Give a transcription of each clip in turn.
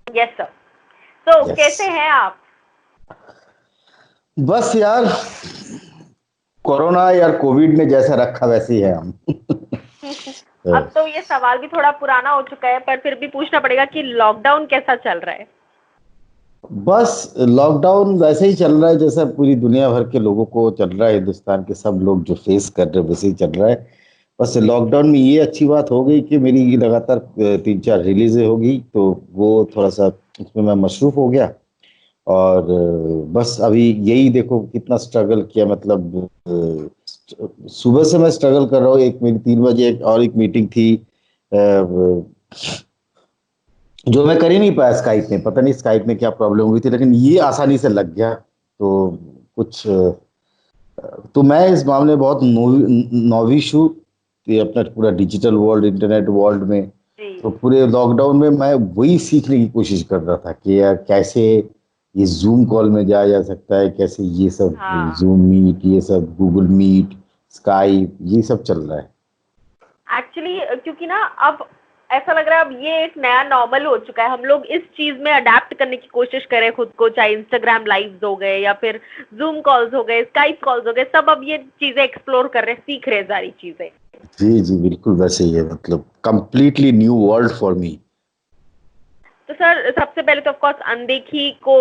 Yes sir. तो yes. कैसे हैं आप? बस यार, कोरोना यार कोविड ने जैसा रखा वैसे ही है हम। तो अब तो ये सवाल भी थोड़ा पुराना हो चुका है, पर फिर भी पूछना पड़ेगा कि लॉकडाउन कैसा चल रहा है? बस लॉकडाउन वैसे ही चल रहा है जैसा पूरी दुनिया भर के लोगों को चल रहा है, हिंदुस्तान के सब लोग जो फेस कर रहे हैं वैसे ही चल रहा है। बस लॉकडाउन में ये अच्छी बात हो गई कि मेरी लगातार 3-4 रिलीजें होगी, तो वो थोड़ा सा उसमें मैं मशरूफ हो गया। और बस अभी यही देखो कितना स्ट्रगल किया, मतलब सुबह से मैं स्ट्रगल कर रहा हूँ। एक मेरी 3 बजे एक और एक मीटिंग थी, जो मैं कर ही नहीं पाया स्काइप में। पता नहीं स्काइप में क्या प्रॉब्लम हुई थी, लेकिन ये आसानी से लग गया। तो कुछ तो मैं इस मामले में बहुत नॉविश हूँ, ये अपना पूरा डिजिटल वर्ल्ड, इंटरनेट वर्ल्ड में। जी। तो पूरे लॉकडाउन में मैं वही सीखने की कोशिश कर रहा था कि यार कैसे ये जूम कॉल में जाया जा सकता है, कैसे ये सब हाँ। जूम मीट, ये सब गूगल मीट, स्काइप, ये सब चल रहा है। एक्चुअली क्योंकि ना अब ऐसा लग रहा है अब ये एक नया नॉर्मल हो चुका है। हम लोग इस चीज में अडेप्ट करने की कोशिश करें खुद को, चाहे इंस्टाग्राम लाइव्स हो गए या फिर जूम कॉल्स हो गए, स्काइप कॉल्स हो गए, सब अब ये चीजें एक्सप्लोर कर रहे हैं, सीख रहे हैं सारी चीजें। जी जी, बिल्कुल वैसे ही है, मतलब completely new world for me. तो सर सबसे पहले तो ऑफ कोर्स अनदेखी को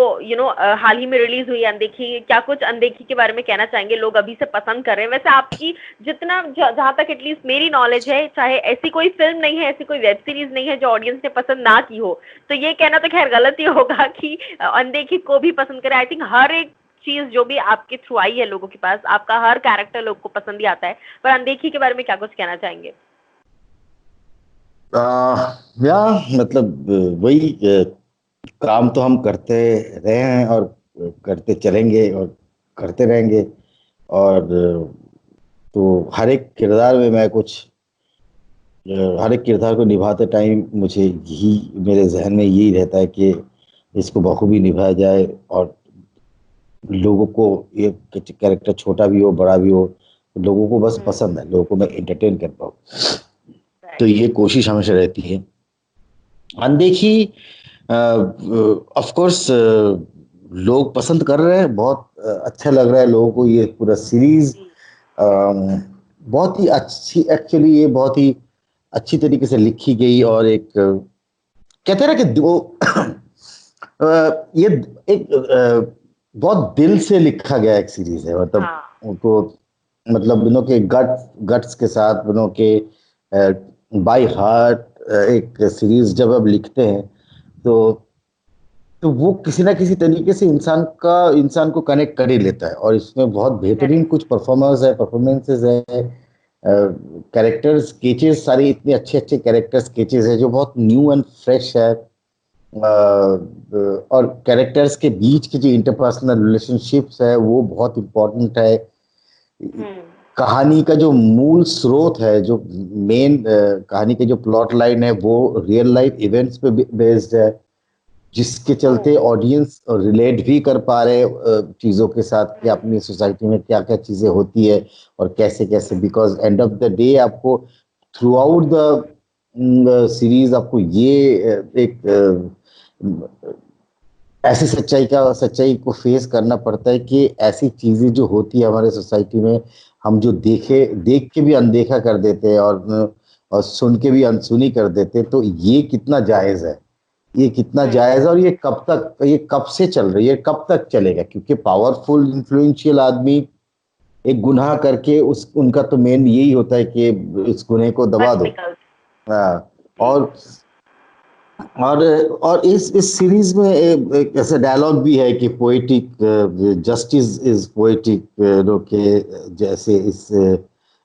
हाल ही में रिलीज हुई अनदेखी, क्या कुछ अनदेखी के बारे में कहना चाहेंगे? लोग अभी से पसंद कर रहे हैं। वैसे आपकी जितना जहां तक एटलीस्ट मेरी नॉलेज है, चाहे ऐसी कोई फिल्म नहीं है, ऐसी कोई वेब सीरीज नहीं है जो ऑडियंस ने पसंद ना की हो। तो ये कहना तो खैर गलत ही होगा कि अनदेखी को भी पसंद करे। आई थिंक हर एक चीज जो भी आपके थ्रू आई है लोगों के पास, आपका हर कैरेक्टर लोग को पसंद ही आता है। पर अनदेखी के बारे में क्या कुछ कहना चाहेंगे? या मतलब वही काम तो हम करते रहे हैं और करते चलेंगे और करते रहेंगे। और तो हर एक किरदार में मैं कुछ हर एक किरदार को निभाते टाइम मुझे यही मेरे जहन में यही रहता है कि इसको बखूबी निभाया जाए, और लोगों को ये कैरेक्टर छोटा भी हो बड़ा भी हो, लोगों को बस हम्म। पसंद है, लोगों को मैं एंटरटेन कर पाऊँ। तो राइट। ये कोशिश हमेशा रहती है। अनदेखी ऑफ कोर्स लोग पसंद कर रहे हैं, बहुत अच्छा लग रहा है लोगों को ये पूरा सीरीज। जी। बहुत ही अच्छी, एक्चुअली ये बहुत ही अच्छी तरीके से लिखी गई, और एक कहते हैं ना कि दो ये एक बहुत दिल से लिखा गया एक सीरीज है, मतलब हाँ। उनको, मतलब इन्हों के गट्स के साथ, इन्हों के बाय हार्ट एक सीरीज जब अब लिखते हैं, तो तो वो किसी ना किसी तरीके से इंसान को कनेक्ट कर ही लेता है। और इसमें बहुत बेहतरीन करेक्ट। कुछ परफॉर्मेंसेस है, कैरेक्टर स्केचेस, सारी इतने अच्छे अच्छे कैरेक्टर स्केचेस है जो बहुत न्यू एंड फ्रेश है। और कैरेक्टर्स के बीच की जो इंटरपर्सनल रिलेशनशिप्स है वो बहुत इम्पोर्टेंट है। हम्म। कहानी का जो मूल स्रोत है, जो मेन कहानी के जो प्लॉट लाइन है, वो रियल लाइफ इवेंट्स पे बेस्ड है, जिसके ओ। चलते ऑडियंस रिलेट भी कर पा रहे चीज़ों के साथ कि अपनी सोसाइटी में क्या क्या चीज़ें होती है और कैसे कैसे। Because end of the day आपको थ्रू आउट द सीरीज आपको ये एक ऐसी सच्चाई को फेस करना पड़ता है कि ऐसी चीजें जो होती है हमारे सोसाइटी में, हम जो देख के भी अनदेखा कर देते हैं, और सुन के भी अनसुनी कर देते हैं। तो ये कितना जायज है, ये कितना हम्म। जायज है, और ये कब से चल रही है, कब तक चलेगा? क्योंकि पावरफुल इन्फ्लुएंशियल आदमी एक गुनाह करके उस उनका तो मेन यही होता है कि इस गुनाह को दबा बस दो। निकल। हाँ, जी। और और इस सीरीज में एक ऐसा डायलॉग भी है कि पोएटिक जस्टिस इज पोएटिक, के जैसे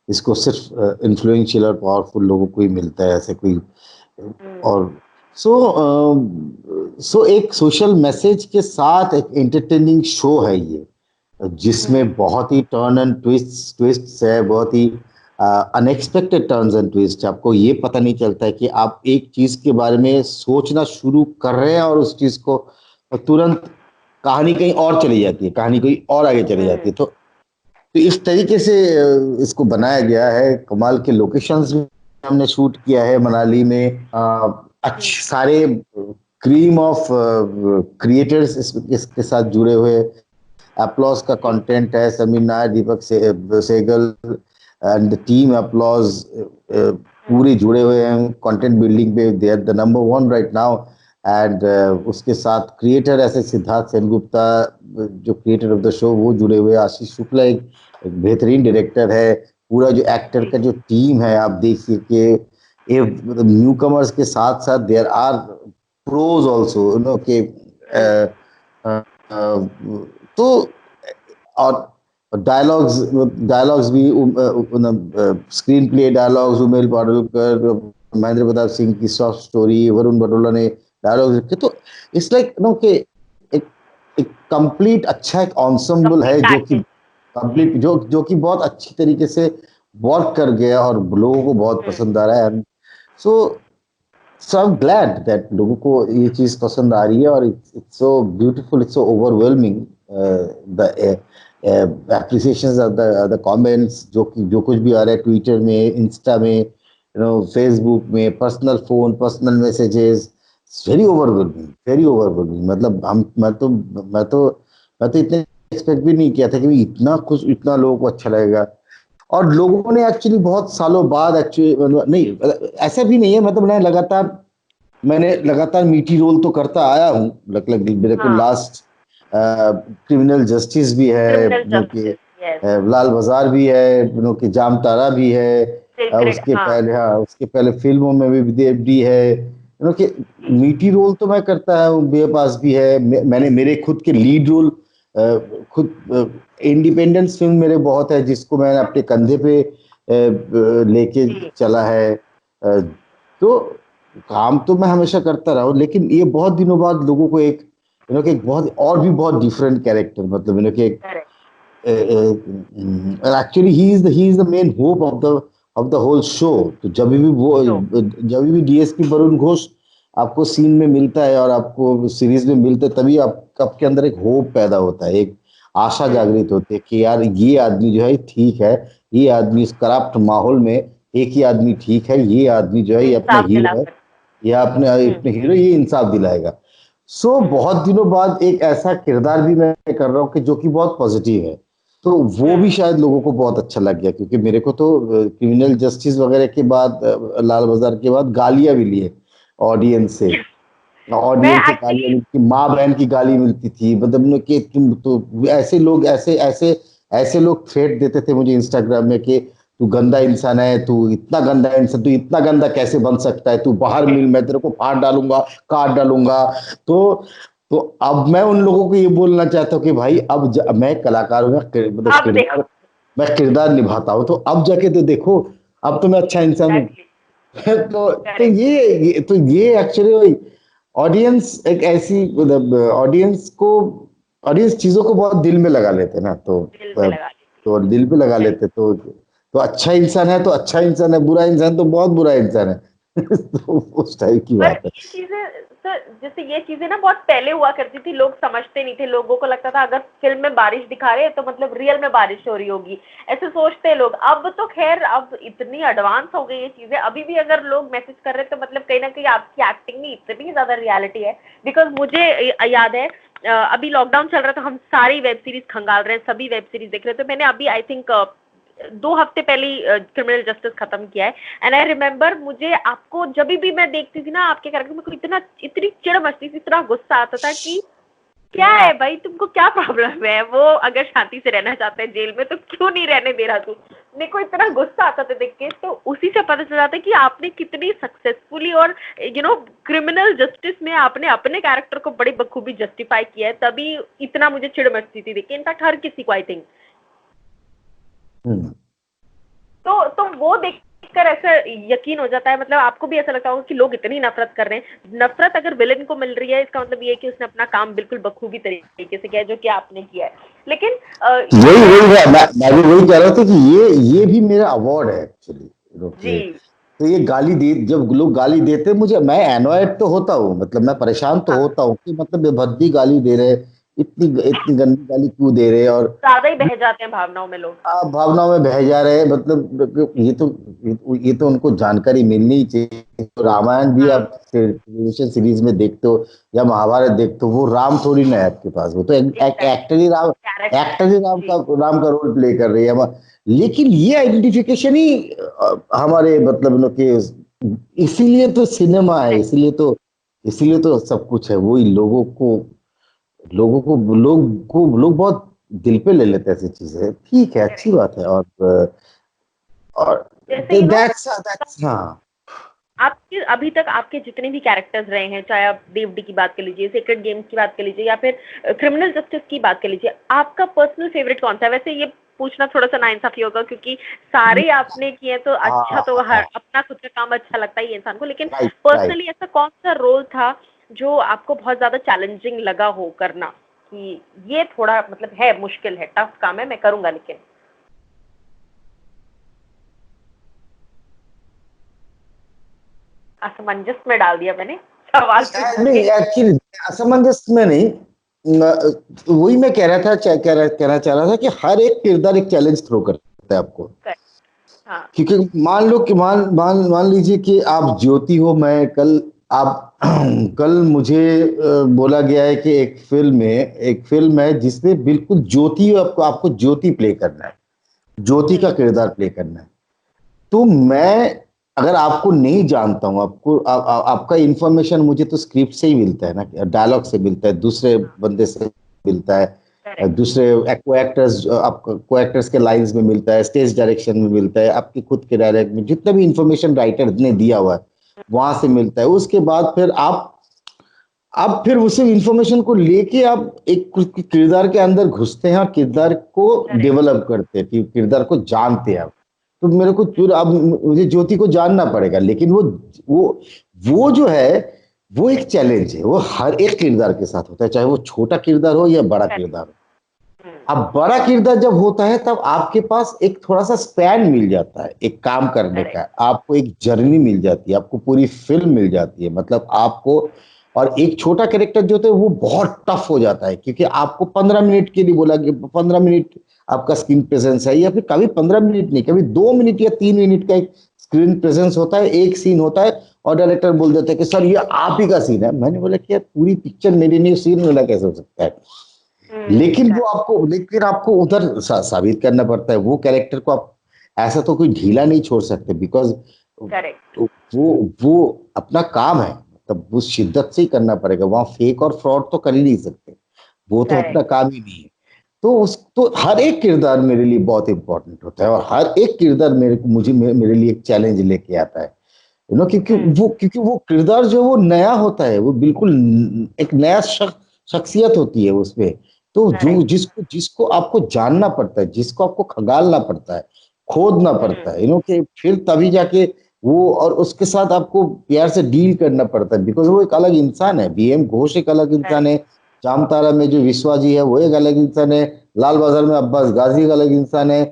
इसको सिर्फ इन्फ्लुएंशियल और पावरफुल लोगों को ही मिलता है, ऐसे कोई। हम्म। और सो एक सोशल मैसेज के साथ एक एंटरटेनिंग शो है ये, जिसमें हम्म। बहुत ही टर्न एंड ट्विस्ट है, बहुत ही अनएक्सपेक्टेड टर्न्स एंड ट्विस्ट। आपको ये पता नहीं चलता है कि आप एक चीज के बारे में सोचना शुरू कर रहे हैं और उस चीज को तुरंत कहानी कहीं और चली जाती है, कहानी कोई और आगे चली जाती है। हम्म। तो इस तरीके से इसको बनाया गया है। कमाल के लोकेशंस भी हमने शूट किया है मनाली में, हम्म। अच्छे सारे क्रीम ऑफ क्रिएटर्स इसके साथ जुड़े हुए। अपलॉज का कंटेंट है, Sameer Nair, Deepak Sehgal and the team Applause पूरे जुड़े हुए हैं कंटेंट बिल्डिंग पे। They are the number one right now. And उसके साथ क्रिएटर ऐसे सिद्धार्थ सेनगुप्ता जो क्रिएटर ऑफ द शो वो जुड़े हुए। आशीष शुक्ला एक बेहतरीन डायरेक्टर है। पूरा जो एक्टर का जो टीम है आप देखिए कि न्यू कमर्स के साथ साथ there are pros also you know के तो और डायलॉग्स डायलॉग्स भी screen play dialogues Umesh Padulkar, Mahendra Pratap Singh की सॉफ्ट स्टोरी, वरुण बटोला ने डायलॉग्स लिखे। तो इट्स लाइक नो के एक एक कंप्लीट अच्छा एक ensemble है जो कि कंप्लीट जो कि बहुत अच्छी तरीके से वर्क कर गया और लोगों को बहुत पसंद आ रहा है। And so so I am glad that लोगों को ये चीज पसंद आ रही है। और it's so beautiful, it's so overwhelming the appreciations of the comments जो कुछ भी आ रहा है ट्विटर में, इंस्टा में, यू नो फेसबुक में, personal phone, personal messages, very overwhelming, very overwhelming. मतलब मैं तो इतने एक्सपेक्ट भी नहीं किया था कि इतना कुछ इतना लोगों को अच्छा लगेगा। और लोगों ने एक्चुअली बहुत सालों बाद एक्चुअली नहीं ऐसा भी नहीं है, मतलब मैंने लगातार मीठी रोल तो करता आया हूँ। मतलब मेरे को लास्ट क्रिमिनल जस्टिस भी है, क्रिमिनल कि जस्टिस, लाल बाजार भी है, कि जाम तारा भी है, सीक्रेट, उसके हाँ पहले, हाँ उसके पहले फिल्मों में भी देवडी है, कि मीठी रोल तो मैं करता हूँ, बेपास भी है। मैंने मेरे खुद के लीड रोल खुद इंडिपेंडेंस फिल्म मेरे बहुत है जिसको मैंने अपने कंधे पे लेके चला है। तो काम तो मैं हमेशा करता रहा हूँ, लेकिन ये बहुत दिनों बाद लोगों को एक कि एक बहुत और भी बहुत डिफरेंट कैरेक्टर, मतलब कि एक एक्चुअली ही is the main hope of the whole show. तो जब भी डीएसपी वरुण घोष आपको सीन में मिलता है और आपको सीरीज में मिलता है, तभी आपके अंदर एक होप पैदा होता है, एक आशा जागृत होती है कि यार ये आदमी जो है ठीक है, ये आदमी इस करप्ट माहौल में एक ही आदमी ठीक है, ये आदमी जो है ये अपना इंसाफ हीरो है, दिलाकर। या अपने हीरो ये इंसाफ दिलाएगा। सो बहुत दिनों बाद एक ऐसा किरदार भी मैं कर रहा हूँ कि जो कि बहुत पॉजिटिव है। तो वो भी शायद लोगों को बहुत अच्छा लग गया, क्योंकि मेरे को तो क्रिमिनल जस्टिस वगैरह के बाद, लाल बाजार के बाद गालियां भी लिए ऑडियंस से। मैं ऑडियंस से गालियां एक्चुअली मिलती, माँ बहन की गाली मिलती थी, मतलब कि तुम तो ऐसे लोग ऐसे ऐसे ऐसे लोग थ्रेट देते थे मुझे इंस्टाग्राम में कि तू गंदा इंसान है, तू इतना गंदा इंसान, तू इतना गंदा कैसे बन सकता है, तू बाहर मिल, मैं तेरे को फाड़ डालूंगा, काट डालूंगा। तो तो अब मैं उन लोगों को ये बोलना चाहता हूँ कि भाई अब मैं कलाकार हूँ, मतलब अब देखो। मैं किरदार निभाता हूँ, तो अब जाके तो देखो, अब तो मैं अच्छा इंसान हूँ। एग्जैक्टली। तो करेक्ट। ये एक्चुअली ऑडियंस एक ऐसी, मतलब ऑडियंस चीजों को बहुत दिल में लगा लेते हैं ना, दिल में लगा ली। तो दिल पे लगा लेते, तो अच्छा इंसान है तो अच्छा इंसान है, बुरा इंसान तो बहुत बुरा इंसान है। तो उस टाइप की पर बात है। ये चीजें सर, जैसे ये चीजें ना बहुत पहले हुआ करती थी, लोग समझते नहीं थे, लोगों को लगता था अगर फिल्म में बारिश दिखा रहे हैं तो मतलब रियल में बारिश हो रही होगी, ऐसे सोचते हैं लोग। अब तो खैर अब इतनी एडवांस हो गई ये चीजें, अभी भी अगर लोग मैसेज कर रहे हैं तो मतलब कहीं ना कहीं आपकी एक्टिंग में इतनी ज्यादा रियलिटी है। बिकॉज मुझे याद है अभी लॉकडाउन चल रहा था, हम सारी वेब सीरीज खंगाल रहे हैं, सभी वेब सीरीज देख रहे थे। तो मैंने अभी आई थिंक 2 हफ्ते पहले क्रिमिनल जस्टिस खत्म किया है। एंड आई रिमेम्बर, मुझे आपको जब भी मैं देखती थी ना आपके कैरेक्टर में, इतनी चिढ़ मचती थी, इतना गुस्सा आता था कि क्या है भाई, तुमको क्या प्रॉब्लम है, वो अगर शांति से रहना चाहते हैं जेल में तो क्यों नहीं रहने दे रहा तू। मेरे को इतना गुस्सा आता था देख के। तो उसी से पता चल जाता है कि आपने कितनी सक्सेसफुली और क्रिमिनल जस्टिस में आपने अपने कैरेक्टर को बड़ी बखूबी जस्टिफाई किया है, तभी इतना मुझे चिढ़ मचती थी देख के। इनफैक्ट हर किसी को आई थिंक। तो वो देखकर ऐसा यकीन हो जाता है, मतलब आपको भी ऐसा लगता होगा कि लोग इतनी नफरत कर रहे हैं। नफरत अगर विलेन को मिल रही है, इसका मतलब ये है कि उसने अपना काम बिल्कुल बखूबी तरीके से किया है, जो कि आपने किया है। लेकिन वही वही है, मैं भी वही कह रहा था कि ये भी मेरा अवार्ड है एक्चुअली। जी। तो ये गाली दे, जब लोग गाली देते मुझे, मैं एनॉयड तो होता हूँ, मतलब मैं परेशान तो हाँ। होता हूँ कि मतलब ये भद्दी गाली दे रहे, इतनी इतनी गंदी गाली क्यों दे रहे हैं, और ज्यादा ही बह जाते हैं भावनाओं में लोग। आप भावनाओं में बह जा रहे हैं, मतलब ये तो उनको जानकारी मिलनी ही चाहिए। तो रामायण भी हाँ, आप टेलीविजन सीरीज में देखते हो या महाभारत देखते हो, वो राम थोड़ी ना है आपके पास, वो तो एग्जैक्टली, एक्टर ही कैरेक्टर जी। राम का रोल प्ले कर रही है। लेकिन ये आइडेंटिफिकेशन ही हमारे मतलब इसीलिए तो सिनेमा है, करेक्ट। इसीलिए तो सब कुछ है। वही लोग बहुत दिल पे ले लेते हैं ऐसी चीजें। ठीक है, अच्छी करेक्ट। बात है। और जैसे दैट्स हाँ। आपके अभी तक आपके जितने भी कैरेक्टर्स रहे हैं, चाहे आप डीएफडी की बात कर लीजिए, सीक्रेट गेम्स की बात कर लीजिए, या फिर क्रिमिनल जस्टिस की बात कर लीजिए, आपका पर्सनल फेवरेट कौन सा है? वैसे ये पूछना थोड़ा सा नाइंसाफी होगा, क्योंकि सारे आपने किए तो हाँ अच्छा, हाँ तो हर हाँ। अपना खुद का काम अच्छा लगता ही है इंसान को, लेकिन राइट राइट। पर्सनली ऐसा कौन सा रोल था जो आपको बहुत ज्यादा चैलेंजिंग लगा हो करना, कि ये थोड़ा मतलब है, मुश्किल है, टफ काम है, मैं करूंगा लेकिन। असमंजस में डाल दिया मैंने सवाल पूछ नहीं, के। एक्चुअली असमंजस में नहीं। वही मैं कह रहा था, कहना चाह रहा था कि हर एक किरदार एक चैलेंज थ्रो करता है आपको। हाँ। क्योंकि मान लो कि मान लीजिए कि आप ज्योति हो, मैं कल आप कल मुझे बोला गया है कि एक फिल्म है जिसमें बिल्कुल ज्योति, आपको आपको ज्योति प्ले करना है, ज्योति का किरदार प्ले करना है। तो मैं अगर आपको नहीं जानता हूं, आपका इंफॉर्मेशन मुझे तो स्क्रिप्ट से ही मिलता है ना, डायलॉग से मिलता है, दूसरे बंदे से मिलता है, करेक्ट। दूसरे को एक्टर्स के लाइंस में मिलता है, स्टेज डायरेक्शन में मिलता है, आपके खुद के डायरेक्ट में जितना भी इंफॉर्मेशन राइटर ने दिया हुआ है वहां से मिलता है। उसके बाद फिर आप फिर उसी इंफॉर्मेशन को लेके आप एक किरदार के अंदर घुसते हैं और किरदार को करेक्ट। डेवलप करते हैं, कि किरदार को जानते हैं आप। तो मेरे को फिर अब मुझे ज्योति को जानना पड़ेगा, लेकिन वो वो जो है वो एक चैलेंज है, वो हर एक किरदार के साथ होता है, चाहे वो छोटा किरदार हो या बड़ा करेक्ट। किरदार हो। अब बड़ा किरदार जब होता है तब आपके पास एक थोड़ा सा स्पैन मिल जाता है एक काम करने करेक्ट। का, आपको एक जर्नी मिल जाती है, आपको पूरी फिल्म मिल जाती है, मतलब आपको। और एक छोटा कैरेक्टर जो होता है वो बहुत टफ हो जाता है, क्योंकि आपको 15 मिनट के लिए बोला कि 15 मिनट आपका स्क्रीन प्रेजेंस है, या फिर कभी 15 मिनट नहीं, कभी 2 मिनट या 3 मिनट का एक स्क्रीन प्रेजेंस होता है, एक सीन होता है, और डायरेक्टर बोल देता है कि सर ये आप ही का सीन है। मैंने बोला कि यार पूरी पिक्चर मेरे लिए सीन वाला कैसे हो सकता है। लेकिन आपको उधर साबित करना पड़ता है वो कैरेक्टर को। आप ऐसा तो कोई ढीला नहीं छोड़ सकते, बिकॉज करेक्ट। वो अपना काम है, मतलब वो शिद्दत से ही करना पड़ेगा, वहां फेक और फ्रॉड तो कर ही नहीं सकते, वो तो अपना करेक्ट। काम ही नहीं है। तो हर एक किरदार मेरे लिए बहुत इंपॉर्टेंट होता है, और हर एक किरदार मेरे लिए एक चैलेंज लेके आता है। क्योंकि वो किरदार जो है वो नया होता है, वो बिल्कुल एक नया शख्सियत होती है उसमें। तो जो करेक्ट। जिसको जिसको आपको जानना पड़ता है, जिसको आपको खंगालना पड़ता है, खोदना पड़ता है, कि फिर तभी जाके वो, और उसके साथ आपको प्यार से डील करना पड़ता है, बिकॉज वो एक अलग इंसान है। बीएम घोष एक अलग इंसान है, जामतारा में जो विश्वाजी है वो एक अलग इंसान है, लाल बाजार में अब्बास गाजी एक अलग इंसान है,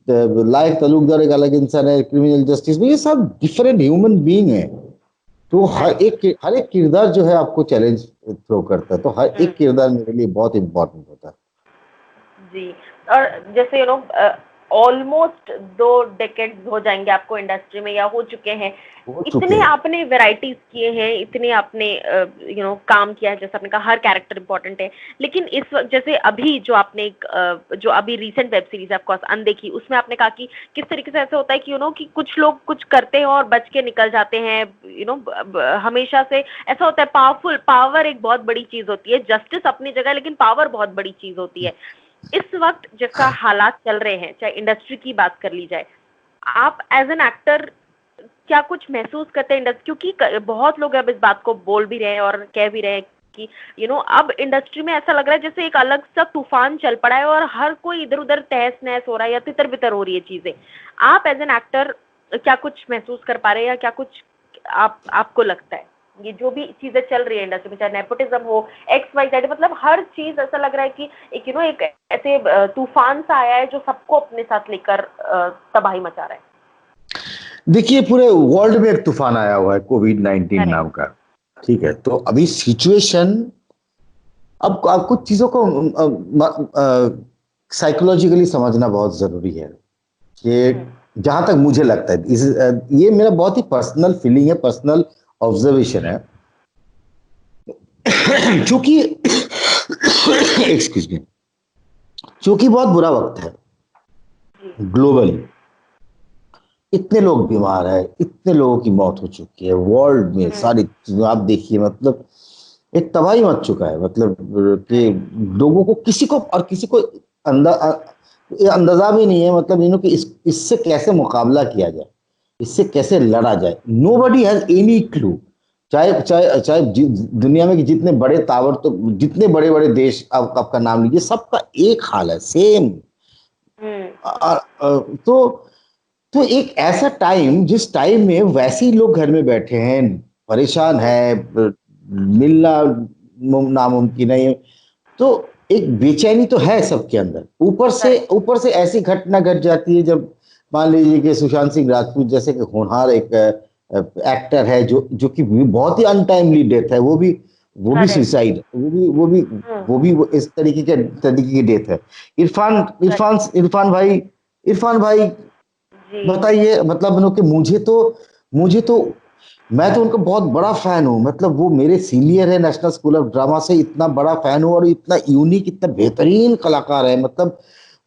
लाइफ तालुकदार एक अलग इंसान है, क्रिमिनल जस्टिस में, ये सब डिफरेंट ह्यूमन बीइंग है। तो करेक्ट। हर एक किरदार जो है आपको चैलेंज थ्रो करता है, तो हर एक किरदार मेरे लिए बहुत इंपॉर्टेंट होता है। जी। और जैसे ऑलमोस्ट 2 डेकेड्स हो जाएंगे आपको इंडस्ट्री में, या हो चुके हैं। हो चुके इतने हैं। आपने वैरायटीज किए हैं, इतने आपने काम किया है, जैसे आपने कहा हर कैरेक्टर इंपॉर्टेंट है, लेकिन इस वक्त जैसे अभी जो आपने जो अभी रीसेंट वेब सीरीज है ऑफकोर्स अनदेखी, उसमें आपने कहा कि किस तरीके से ऐसा होता है कि कि कुछ लोग कुछ करते हैं और बच के निकल जाते हैं। हमेशा से ऐसा होता है, पावर एक बहुत बड़ी चीज होती है, जस्टिस अपनी जगह, लेकिन पावर बहुत बड़ी चीज होती है। इस वक्त जैसा हालात चल रहे हैं, चाहे इंडस्ट्री की बात कर ली जाए, आप एज एन एक्टर क्या कुछ महसूस करते हैं इंडस्ट्री, क्योंकि बहुत लोग अब इस बात को बोल भी रहे हैं और कह भी रहे हैं कि अब इंडस्ट्री में ऐसा लग रहा है जैसे एक अलग सा तूफान चल पड़ा है, और हर कोई इधर उधर तहस नहस हो रहा है या तितर बितर हो रही है चीजें। आप एज एन एक्टर क्या कुछ महसूस कर पा रहे हैं, या क्या कुछ आपको लगता है ये जो भी चीजें चल रही है इंडस्ट्री में, चाहे नेपोटिज्म हो, XYZ, मतलब हर चीज ऐसा लग रहा है कि एक ऐसे तूफान सा आया है जो सबको अपने साथ लेकर तबाही मचा रहा है। देखिए, पूरे वर्ल्ड में एक तूफान आया हुआ है, कोविड 19 करेक्ट। नाम का। ठीक है, तो अभी सिचुएशन अब कुछ चीजों को साइकोलॉजिकली समझना बहुत जरूरी है कि जहां तक मुझे लगता है ये मेरा बहुत ही पर्सनल फीलिंग है, पर्सनल ऑब्जर्वेशन है। क्योंकि एक्सक्यूज मी, क्योंकि बहुत बुरा वक्त है ग्लोबली, इतने लोग बीमार है, इतने लोगों की मौत हो चुकी है वर्ल्ड में, सारी चीजें आप देखिए, मतलब एक तबाही मच चुका है, मतलब कि लोगों को किसी को ये अंदाजा भी नहीं है, मतलब कि इससे कैसे मुकाबला किया जाए, इससे कैसे लड़ा जाए। Nobody has any clue. चाहे चाहे चाहे दुनिया में जितने बड़े तावर, तो जितने बड़े बड़े देश आपका नाम लीजिए, सबका एक हाल है, सेम। तो एक ऐसा टाइम, जिस टाइम में वैसे ही लोग घर में बैठे हैं, परेशान है, मिलना नामुमकिन है, तो एक बेचैनी तो है सबके अंदर। ऊपर से ऐसी घटना घट जाती है, जब मान लीजिए कि सुशांत सिंह राजपूत जैसे कि होनहार एक एक्टर है, जो कि बहुत ही अनटाइमली डेथ है, वो भी सुसाइड, वो भी इस तरीके की डेथ है। इरफान भाई बताइए, मतलब कि मुझे तो मैं तो उनका बहुत बड़ा फैन हूँ, मतलब वो मेरे सीनियर है नेशनल स्कूल ऑफ ड्रामा से, इतना बड़ा फैन हूँ, और इतना यूनिक, इतना बेहतरीन कलाकार है, मतलब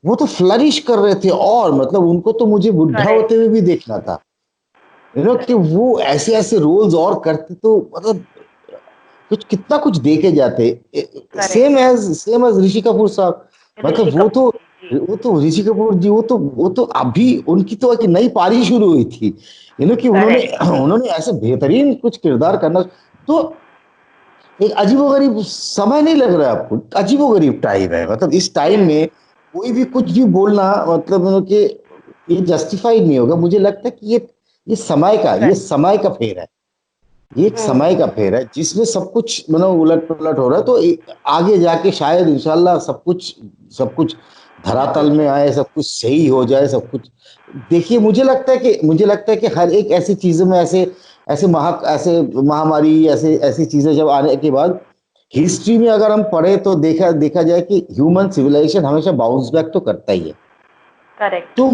वो तो फ्लरिश कर रहे थे, और मतलब उनको तो मुझे बुढ़ा होते हुए भी देखना था, कि वो ऐसे ऐसे रोल्स और करते, तो मतलब कितना कुछ देखे जाते। सेम एज ऋषि कपूर साहब, मतलब वो तो ऋषि कपूर जी, वो तो अभी उनकी तो एक नई पारी शुरू हुई थी, कि उन्होंने उन्होंने ऐसे बेहतरीन कुछ किरदार करना, तो एक अजीबोगरीब समय नहीं लग रहा है आपको? अजीबोगरीब टाइम है, मतलब इस टाइम में कोई भी कुछ भी बोलना, मतलब कि ये जस्टिफाइड नहीं होगा। मुझे लगता है कि ये समय का फेर है, ये एक समय का फेर है, जिसमें सब कुछ मतलब उलट पलट हो रहा है, तो आगे जाके शायद इंशाल्लाह सब कुछ धरातल में आए, सब कुछ सही हो जाए, सब कुछ। देखिए, मुझे लगता है कि हर एक ऐसी चीजों में ऐसे महामारी, ऐसी चीजें जब आने के बाद हिस्ट्री में अगर हम पढ़े, तो देखा जाए कि ह्यूमन सिविलाइजेशन हमेशा बाउंस बैक तो करता ही है। तो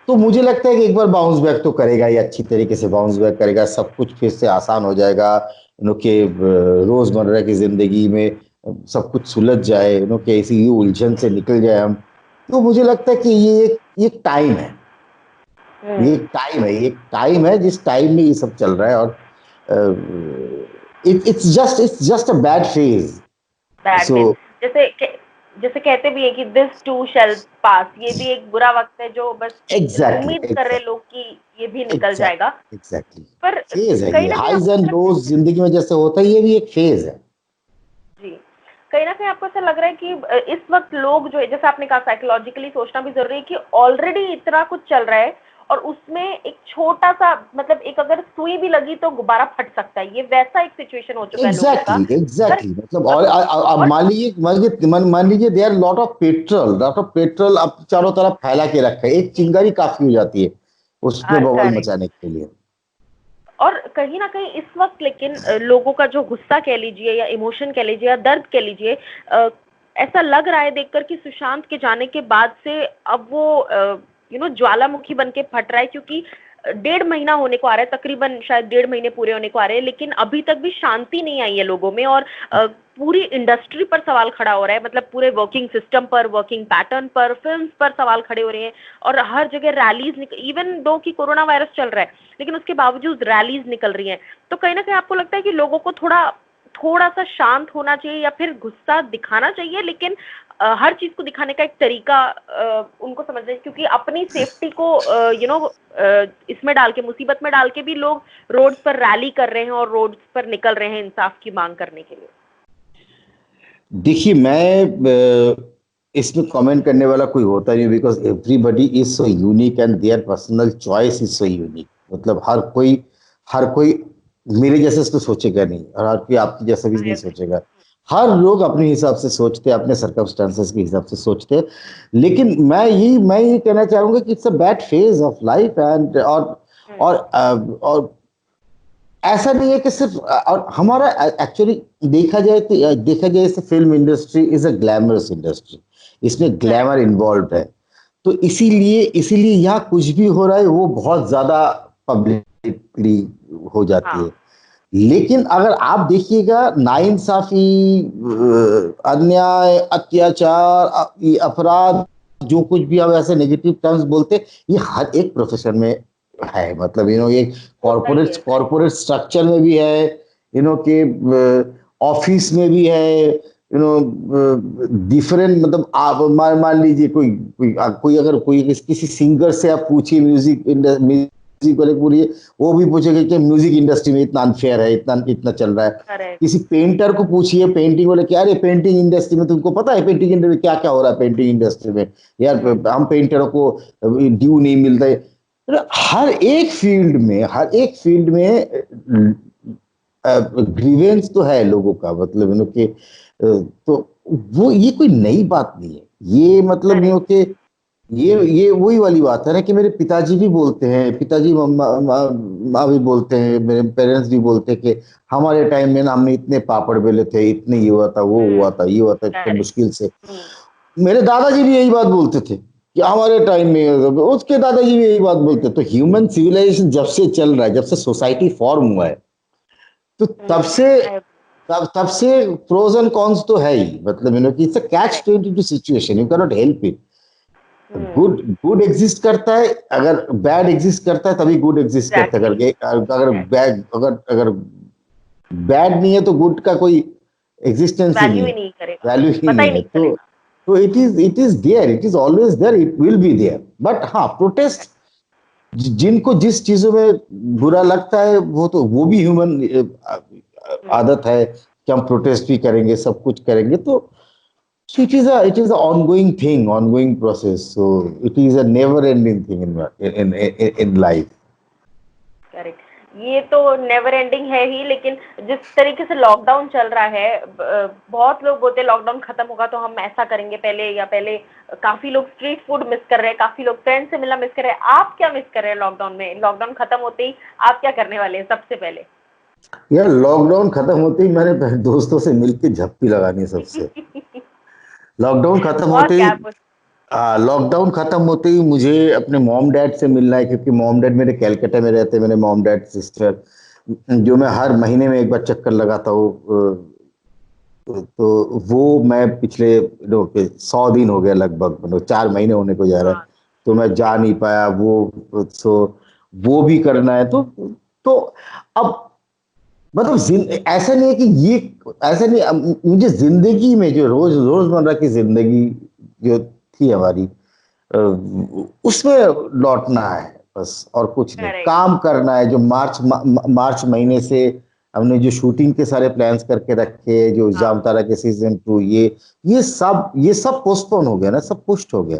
तो मुझे लगता है कि एक बार बाउंस बैक तो करेगा, ये अच्छी तरीके से बाउंस बैक करेगा, सब कुछ फिर से आसान हो जाएगा, कि रोजमर्रा की जिंदगी में सब कुछ सुलझ जाए, कि इसी उलझन से निकल जाए हम। तो मुझे लगता है कि ये एक टाइम है, ये एक टाइम है जिस टाइम में ये सब चल रहा है, और it's just a bad phase. Bad so phase. जैसे कहते भी है कि दिस टू शैल पास, ये भी एक बुरा वक्त है जो बस एग्जैक्टली उम्मीद कर रहे लोग कि ये भी निकल जाएगा। एग्जैक्टली एग्जैक्टली पर फेज है, कहीं ये ना कहीं हाइज आपको एंड ऐसा लगता है लोज जिंदगी में जैसे होता है, ये भी एक फेज है। जी, कहीं ना कहीं आपको ऐसा लग रहा है कि इस वक्त लोग जो है, जैसे आपने कहा, साइकोलॉजिकली सोचना भी जरूरी है कि ऑलरेडी इतना कुछ चल रहा है, और उसमें एक छोटा सा, मतलब एक अगर सुई भी लगी तो गुब्बारा फट सकता है, ये वैसा एक सिचुएशन हो चुका है लोगों का। पर मतलब, और अब और मान लीजिए देयर लॉट ऑफ पेट्रोल अब चारों तरफ फैला के रखा है, एक चिंगारी काफी हो जाती है उसमें बवाल करेक्ट। मचाने के लिए। और कहीं ना कहीं इस वक्त लेकिन लोगों का जो गुस्सा कह लीजिए, या इमोशन कह लीजिए, या दर्द कह लीजिए, ऐसा लग रहा है देखकर कि सुशांत के जाने के बाद से अब वो ज्वालामुखी बन के फट रहा है, क्योंकि 1.5 महीना होने को आ रहा है, तकरीबन शायद 1.5 महीने पूरे होने को आ रहे हैं, लेकिन अभी तक भी शांति नहीं आई है लोगों में, और पूरी इंडस्ट्री पर सवाल खड़ा हो रहा है, मतलब पूरे वर्किंग सिस्टम पर, वर्किंग पैटर्न पर, फिल्म्स पर सवाल खड़े हो रहे हैं, और हर जगह रैलीज, इवन दो कि कोरोना वायरस चल रहा है, लेकिन उसके बावजूद रैलीज निकल रही हैं। तो कहीं ना कहीं आपको लगता है कि लोगों को थोड़ा थोड़ा सा शांत होना चाहिए, या फिर गुस्सा दिखाना चाहिए, लेकिन हर चीज को दिखाने का एक तरीका उनको समझना चाहिए, क्योंकि अपनी सेफ्टी को इसमें डाल के, मुसीबत में डाल के भी लोग रोड्स पर रैली कर रहे हैं, और रोड्स पर निकल रहे हैं इंसाफ की मांग करने के लिए। देखिए, मैं इसमें कमेंट करने वाला कोई होता नहीं, because everybody is so unique and their personal choice is so unique. मतलब हर कोई मेरे जैसे इसको सोचेगा नहीं, और हर कोई आपकी जैसा भी नहीं सोचेगा। हर लोग अपने हिसाब से सोचते हैं, अपने सर्कमस्टांसेस के हिसाब से सोचते हैं। लेकिन मैं ये कहना चाहूंगा कि it's a bad phase of life, and और ऐसा नहीं है कि सिर्फ और हमारा एक्चुअली देखा जाए इस film industry is a glamorous industry, इसमें करेक्ट। ग्लैमर इन्वॉल्व है। तो इसीलिए इसीलिए यहाँ कुछ भी हो रहा है वो बहुत ज्यादा पब्लिकली हो जाती है। हाँ। लेकिन अगर आप देखिएगा नाइंसाफी, अन्याय, अत्याचार, ये अपराध, जो कुछ भी आप ऐसे नेगेटिव टर्म्स बोलते हैं, ये हर एक प्रोफेशन में है। मतलब ये होता ही कॉर्पोरेट है, करेक्ट। कॉर्पोरेट स्ट्रक्चर में भी है, के ऑफिस में भी है, डिफरेंट। मतलब आप मान मान लीजिए कोई अगर किसी सिंगर से आप पूछिए, म्यूजिक वाले पूछिए, वो भी पूछेगा कि म्यूजिक इंडस्ट्री में इतना अनफेयर है, इतना इतना चल रहा है। करेक्ट। किसी पेंटर को पूछिए, पेंटिंग वाले, क्या अरे पेंटिंग इंडस्ट्री में तुमको पता है पेंटिंग इंडस्ट्री में क्या क्या हो रहा है, पेंटिंग इंडस्ट्री में यार हम पेंटरों को ड्यू नहीं मिलता है। हर एक फील्ड में ग्रीवेंस तो है लोगों का। मतलब तो वो ये कोई नई बात नहीं है। ये मतलब करेक्ट। कि ये वही वाली बात है ना कि मेरे पिताजी भी बोलते हैं, पिताजी माँ भी बोलते हैं, मेरे पेरेंट्स भी बोलते हैं कि हमारे टाइम में ना हमने इतने पापड़ बेले थे, इतने ये हुआ था, वो हुआ था, ये हुआ था, इतने करेक्ट। मुश्किल से। मेरे दादाजी भी यही बात बोलते थे कि हमारे टाइम में, उसके दादाजी भी यही बात बोलते। तो ह्यूमन सिविलाइजेशन जब से चल रहा है, जब से सोसाइटी फॉर्म हुआ है, तो आई। तब से प्रोज एंड कॉन्स तो है ही। मतलब कि it's a catch correct. 22 situation, you can not help it. Hmm. Good good exist करता है, अगर बैड एग्जिस्ट करता है तभी गुड एग्जिस्ट करता है। एग्जैक्टली। अगर बैड नहीं है तो गुड का कोई एग्जिस्टेंस ही वैल्यू नहीं ही है, नहीं करेगा। वैल्यू ही पता नहीं ही है। नहीं चलेगा। तो it is there, it is always there, it will be there. But हाँ, प्रोटेस्ट, जिनको जिस चीजों में बुरा लगता है, वो भी ह्यूमन हम्म। आदत है कि हम प्रोटेस्ट भी करेंगे, सब कुछ करेंगे। तो it is a ongoing thing, ongoing process. So it is a never ending thing in life. Correct. ये तो नेवर एंडिंग है ही, लेकिन जिस तरीके से लॉकडाउन चल रहा है, बहुत लोग बोलते हैं लॉकडाउन खत्म होगा तो हम ऐसा करेंगे पहले या पहले। काफी लोग स्ट्रीट फूड मिस कर रहे हैं, काफी लोग फ्रेंड से मिलना मिस कर रहे हैं। आप क्या मिस कर रहे हैं लॉकडाउन में? लॉकडाउन खत्म होते ही आप क्या करने वाले हैं सबसे पहले? यार लॉकडाउन खत्म होते ही मैंने दोस्तों से मिलके झप्पी लगानी है सबसे। लॉकडाउन खत्म बहुत होते ही गैप हो। लॉकडाउन खत्म होते ही मुझे अपने मॉम डैड से मिलना है, क्योंकि मॉम डैड मेरे कलकत्ता में रहते हैं, मेरे मॉम डैड सिस्टर, जो मैं हर महीने में एक बार चक्कर लगाता हूँ। तो वो मैं पिछले 100 दिन हो गया लगभग, मतलब 4 महीने होने को जा रहा है। हाँ। तो मैं जा नहीं पाया सो वो भी करना है। तो अब मतलब ऐसा नहीं है कि ये ऐसा नहीं, मुझे जिंदगी में जो रोजमर्रा की जिंदगी जो थी हमारी, उसमें लौटना है बस, और कुछ नहीं। करेक्ट। काम करना है। जो मार्च महीने से हमने जो शूटिंग के सारे प्लान्स करके रखे, जो हाँ। जामतारा के सीजन 2, ये सब पोस्टपोन हो गया ना, सब पुश्ड हो गया।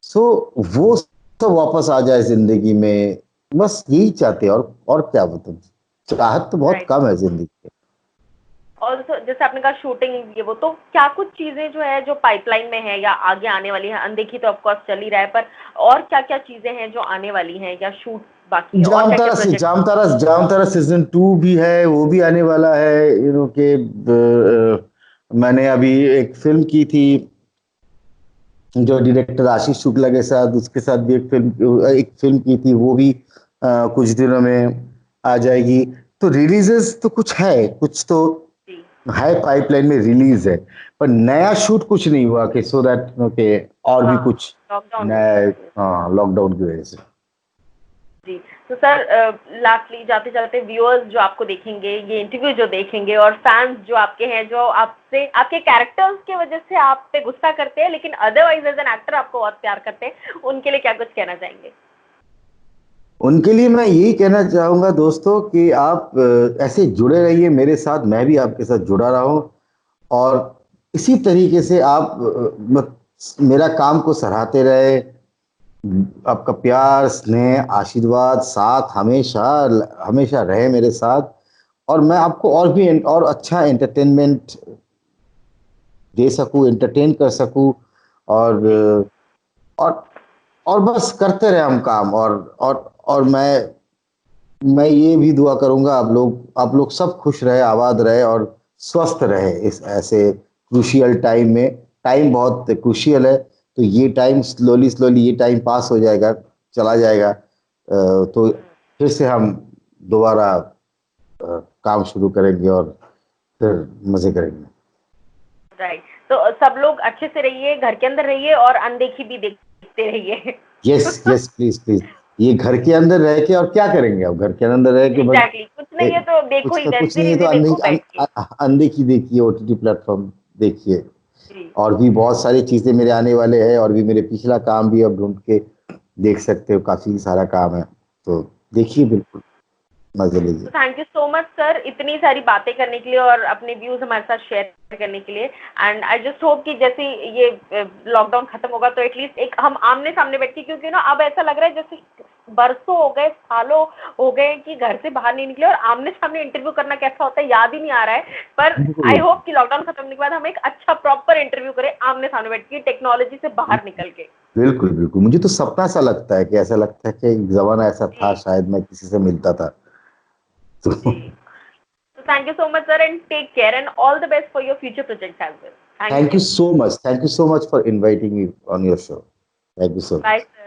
सो वो सब वापस आ जाए जिंदगी में, बस यही चाहते हैं। और क्या बताऊं, चाहत तो बहुत राइट। कम है जिंदगी में। और जैसे आपने कहा शूटिंग ये वो, तो क्या कुछ चीजें जो है जो पाइपलाइन में है या आगे आने वाली है? अनदेखी तो ऑफकोर्स चल ही रहा है, पर और क्या क्या चीजें हैं जो आने वाली हैं या शूट बाकी है? और क्या क्या जामतारा से प्रोजेक्ट? जामतारा सीजन 2 भी है, वो भी आने वाला है। मैंने अभी एक फिल्म की थी जो डायरेक्टर आशीष शुक्ला के साथ, उसके साथ भी एक फिल्म की थी, वो भी कुछ दिनों में आ जाएगी। तो रिलीजेस तो कुछ है, कुछ तो जी। है पाइपलाइन में, रिलीज है। पर नया शूट कुछ नहीं हुआ कि सो दैट ओके, और भी हाँ। कुछ लॉकडाउन की नया। वजह से। हाँ, लॉकडाउन की वजह से। जी। तो सर, लास्टली जाते जाते व्यूअर्स जो आपको देखेंगे, ये इंटरव्यू जो देखेंगे, और फैंस जो आपके हैं, जो आपसे आपके कैरेक्टर्स की वजह से आप पे गुस्सा करते हैं लेकिन अदरवाइज एज एन एक्टर आपको बहुत प्यार करते हैं, उनके लिए क्या कुछ कहना चाहेंगे? उनके लिए मैं यही कहना चाहूंगा दोस्तों कि आप ऐसे जुड़े रहिए मेरे साथ, मैं भी आपके साथ जुड़ा रहा हूँ। और इसी तरीके से आप मेरा काम को सराहते रहे। आपका प्यार, स्नेह, आशीर्वाद, साथ हमेशा हमेशा रहे मेरे साथ। और मैं आपको और भी और अच्छा एंटरटेनमेंट दे सकूं, एंटरटेन कर सकूं। और जी। और और बस करते रहे हम काम। और मैं मैं ये भी दुआ करूंगा आप लोग सब खुश रहे, आबाद रहे और स्वस्थ रहे इस ऐसे क्रूशियल टाइम में। टाइम बहुत क्रूशियल है, तो ये टाइम स्लोली स्लोली ये टाइम पास हो जाएगा, चला जाएगा। तो फिर से हम दोबारा काम शुरू करेंगे और फिर मजे करेंगे। राइट। तो सब लोग अच्छे से रहिए, घर के अंदर रहिए और अनदेखी भी देखते रहिए। Yes yes, please please. ये घर के अंदर रह के और क्या करेंगे? अब घर के अंदर रह के बस एग्जैक्टली, कुछ नहीं है तो देखो ही, वेब कुछ नहीं है सीरीज तो ही देखो बैठ के। अनदेखी देखिए, ओटीटी प्लेटफॉर्म देखिए। जी। और भी बहुत सारी चीजें मेरे आने वाले हैं, और भी मेरे पिछला काम भी अब ढूंढ के देख सकते हो, काफी सारा काम है, तो देखिए बिल्कुल, मजे तो लीजिए। Thank you so much sir, इतनी सारी बातें करने के लिए और अपने व्यूज हमारे साथ शेयर करने के लिए। एंड आई जस्ट होप कि जैसे ये लॉकडाउन खत्म होगा तो एटलीस्ट एक हम आमने सामने बैठ के, क्योंकि ना अब ऐसा लग रहा है जैसे बरसों हो गए, सालों हो गए कि घर से बाहर नहीं निकले, और आमने सामने इंटरव्यू करना कैसा होता है याद ही नहीं आ रहा है। पर आई बिल्कुल होप कि लॉकडाउन खत्म होने के बाद हम एक अच्छा प्रॉपर इंटरव्यू करें आमने सामने बैठ के, टेक्नोलॉजी से बाहर निकल के। बिल्कुल बिल्कुल, मुझे तो सपना सा लगता है कि ऐसा लगता है कि एक जमाना ऐसा था, जी। शायद मैं किसी से मिलता था जी। तो So thank you so much, sir, and take care, and all the best for your future projects as well. Thank thank you you. So much, thank you so much for inviting me on your show. Thank you so Bye, much. sir.